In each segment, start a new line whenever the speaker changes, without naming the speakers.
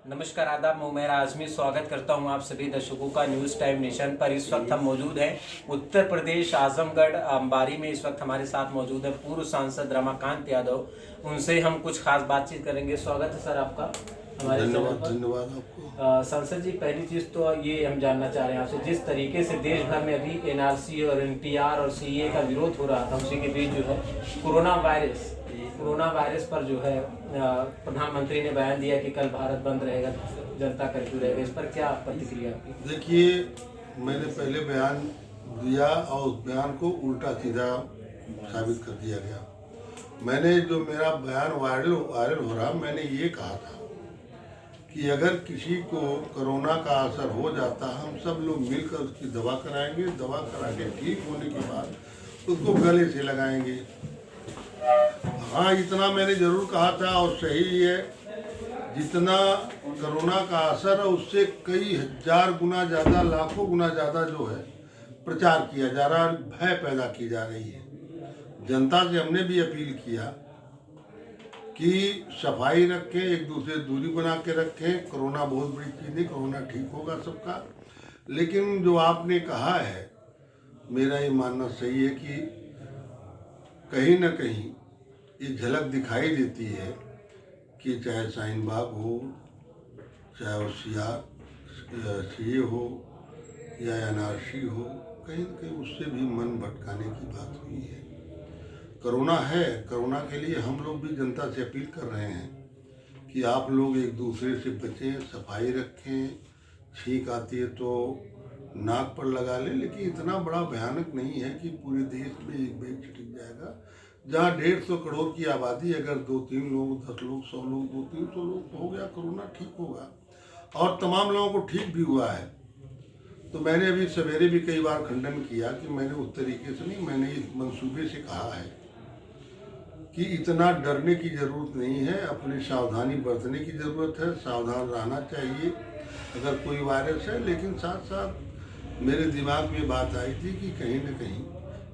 नमस्कार, आदाब। मैं उमैर आजमी स्वागत करता हूं आप सभी दर्शकों का न्यूज़ टाइम नेशन पर। इस वक्त हम मौजूद हैं उत्तर प्रदेश आजमगढ़ अंबारी में। इस वक्त हमारे साथ मौजूद है पूर्व सांसद रमाकांत यादव। उनसे हम कुछ खास बातचीत करेंगे। स्वागत है सर आपका हमारे चैनल पर।
धन्यवाद आपको।
सांसद जी, पहली चीज़ तो ये हम जानना चाह रहे हैं आपसे, जिस तरीके से देश भर में अभी एनआरसी और एनटीआर और सीए का विरोध हो रहा था, उसी के बीच जो है कोरोना वायरस पर जो है प्रधानमंत्री ने बयान दिया कि कल भारत बंद रहेगा, जनता कर्फ्यू रहेगा। इस पर क्या प्रतिक्रिया आपकी?
देखिए, मैंने पहले बयान दिया और उस बयान को उल्टा सीधा साबित कर दिया गया। मैंने जो मेरा बयान वायरल हो रहा, मैंने ये कहा था कि अगर किसी को कोरोना का असर हो जाता, हम सब लोग मिलकर उसकी दवा कराएंगे। दवा करा के ठीक होने के बाद उसको गले से लगाएंगे। हाँ, इतना मैंने जरूर कहा था और सही है। जितना कोरोना का असर है उससे कई हजार गुना ज़्यादा, लाखों गुना ज़्यादा जो है प्रचार किया जा रहा है, भय पैदा की जा रही है। जनता से हमने भी अपील किया कि सफाई रखें, एक दूसरे दूरी बना के रखें। कोरोना बहुत बड़ी चीज़ है, कोरोना ठीक होगा सबका। लेकिन जो आपने कहा है, मेरा ये मानना सही है कि कहीं ना कहीं ये झलक दिखाई देती है कि चाहे शाहीन बाग हो, चाहे वो सीए हो या एनआरसी हो, कहीं न कहीं उससे भी मन भटकाने की बात हुई है। कोरोना है, कोरोना के लिए हम लोग भी जनता से अपील कर रहे हैं कि आप लोग एक दूसरे से बचें, सफाई रखें। छींक आती है तो नाक पर लगा लें, लेकिन इतना बड़ा भयानक नहीं है कि पूरे देश में एक बैग छिटक जाएगा। जहाँ 150 करोड़ की आबादी, अगर 2-3 लोग, 10 लोग, 100 लोग, 200-300 लोग हो गया, कोरोना ठीक होगा। और तमाम लोगों को ठीक भी हुआ है। तो मैंने अभी सवेरे भी कई बार खंडन किया कि मैंने उस तरीके से नहीं, मैंने इस मंसूबे से कहा है कि इतना डरने की ज़रूरत नहीं है, अपनी सावधानी बरतने की ज़रूरत है, सावधान रहना चाहिए अगर कोई वायरस है। लेकिन साथ साथ मेरे दिमाग में बात आई थी कि कहीं न कहीं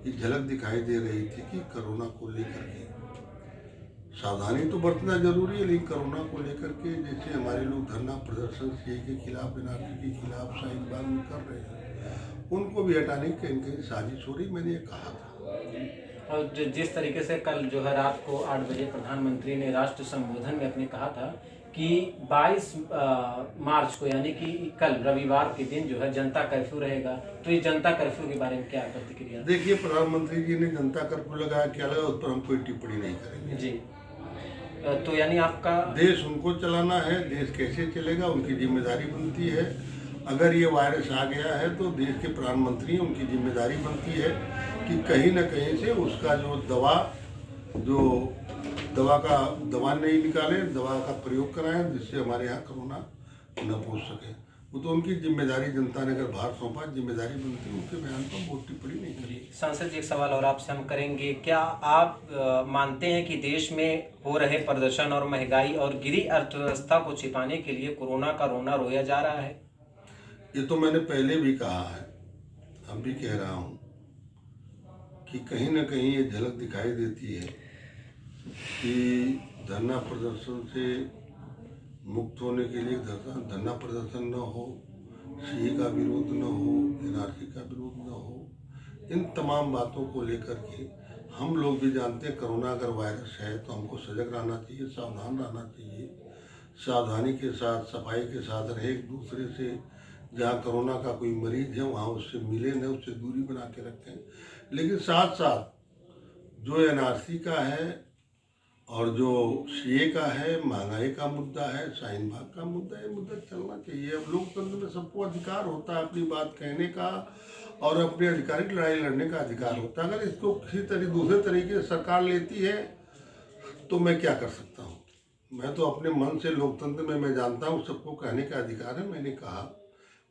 ये झलक दिखाई दे रही थी कि कोरोना को लेकर के सावधानी तो बरतना जरूरी है, लेकिन कोरोना को लेकर के जैसे हमारे लोग धरना प्रदर्शन सीए के खिलाफ, एनआरसी के खिलाफ शाहीन बाग में कर रहे हैं, उनको भी हटाने की कहीं कहीं साजिश हो रही, मैंने ये कहा था।
और जिस तरीके से कल जो है रात को 8 बजे प्रधानमंत्री ने राष्ट्र संबोधन में अपने कहा था कि 22 मार्च को, यानी कि कल रविवार के दिन जो है जनता कर्फ्यू रहेगा, तो इस जनता कर्फ्यू के बारे में क्या प्रतिक्रिया?
देखिए, प्रधानमंत्री जी ने जनता कर्फ्यू लगाया, क्या लगा, उस पर हम कोई टिप्पणी नहीं करेंगे
जी। तो यानी आपका
देश उनको चलाना है, देश कैसे चलेगा उनकी जिम्मेदारी बनती है। अगर ये वायरस आ गया है तो देश के प्रधानमंत्री, उनकी जिम्मेदारी बनती है कि कहीं ना कहीं से उसका जो दवा नहीं निकालें, दवा का प्रयोग कराएं, जिससे हमारे यहाँ कोरोना न पहुँच सके। वो तो उनकी जिम्मेदारी, जनता ने अगर भार सौंपा, जिम्मेदारी बनती है, उनके बयान पर बहुत टिप्पणी नहीं करेगी।
सांसद जी, एक सवाल और आपसे हम करेंगे। क्या आप मानते हैं कि देश में हो रहे प्रदर्शन और महंगाई और गिरी अर्थव्यवस्था को छिपाने के लिए कोरोना का रोना रोया जा रहा है?
ये तो मैंने पहले भी कहा है, अब भी कह रहा हूँ कि कहीं ना कहीं ये झलक दिखाई देती है कि धरना प्रदर्शन से मुक्त होने के लिए धरना प्रदर्शन न हो, सीए का विरोध न हो, एनआरसी का विरोध न हो, इन तमाम बातों को लेकर के हम लोग भी जानते हैं कोरोना अगर वायरस है तो हमको सजग रहना चाहिए, सावधान रहना चाहिए। सावधानी के साथ, सफाई के साथ रहे, एक दूसरे से जहाँ कोरोना का कोई मरीज है वहाँ उससे मिले न, उससे दूरी बना के रखें। लेकिन साथ साथ जो एनआरसी का है और जो सीए का है, महंगाई का मुद्दा है, शाहीन बाग का मुद्दा, ये मुद्दा चलना चाहिए। अब लोकतंत्र में सबको अधिकार होता है अपनी बात कहने का और अपनी आधिकारिक लड़ाई लड़ने का अधिकार होता है। अगर इसको किसी दूसरे तरीके से सरकार लेती है तो मैं क्या कर सकता हूँ? मैं तो अपने मन से लोकतंत्र में मैं जानता हूँ सबको कहने का अधिकार है। मैंने कहा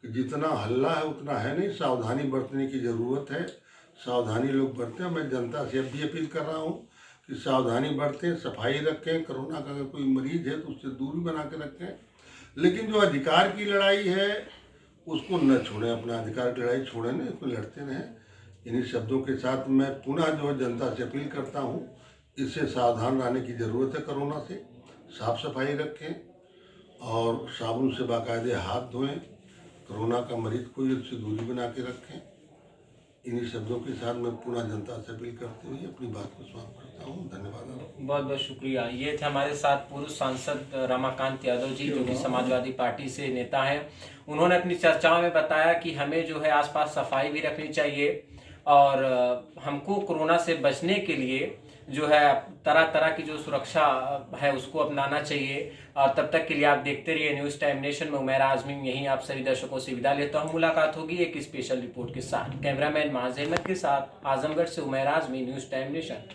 कि जितना हल्ला है उतना है नहीं, सावधानी बरतने की ज़रूरत है, सावधानी लोग बरतें। मैं जनता से अब भी अपील कर रहा हूँ कि सावधानी बरतें, सफाई रखें, कोरोना का अगर कोई मरीज है तो उससे दूरी बना के रखें। लेकिन जो अधिकार की लड़ाई है उसको न छोड़ें, अपना अधिकार की लड़ाई छोड़ें नहीं, उसमें लड़ते रहें। इन्हीं शब्दों के साथ मैं पुनः जो है जनता से अपील करता हूँ, इससे सावधान रहने की ज़रूरत है। कोरोना से साफ सफाई रखें और साबुन से बाकायदे हाथ धोएं, कोरोना का मरीज कोई उससे दूरी बना के रखें। इन्हीं शब्दों के साथ मैं पुनः जनता से अपील करते हुए अपनी बात को समाप्त करता हूँ। धन्यवाद।
बहुत बहुत शुक्रिया। ये थे हमारे साथ पूर्व सांसद रमाकांत यादव जी, जो कि समाजवादी पार्टी से नेता हैं। उन्होंने अपनी चर्चाओं में बताया कि हमें जो है आसपास सफाई भी रखनी चाहिए और हमको कोरोना से बचने के लिए जो है तरह तरह की जो सुरक्षा है उसको अपनाना चाहिए। और तब तक के लिए आप देखते रहिए न्यूज़ टाइम नेशन में। उमैर आजमी यहीं आप सभी दर्शकों से विदा लेता हूँ। मुलाकात होगी एक स्पेशल रिपोर्ट के साथ। कैमरामैन माज अहमद के साथ आजमगढ़ से Umair Azmi, news time nation.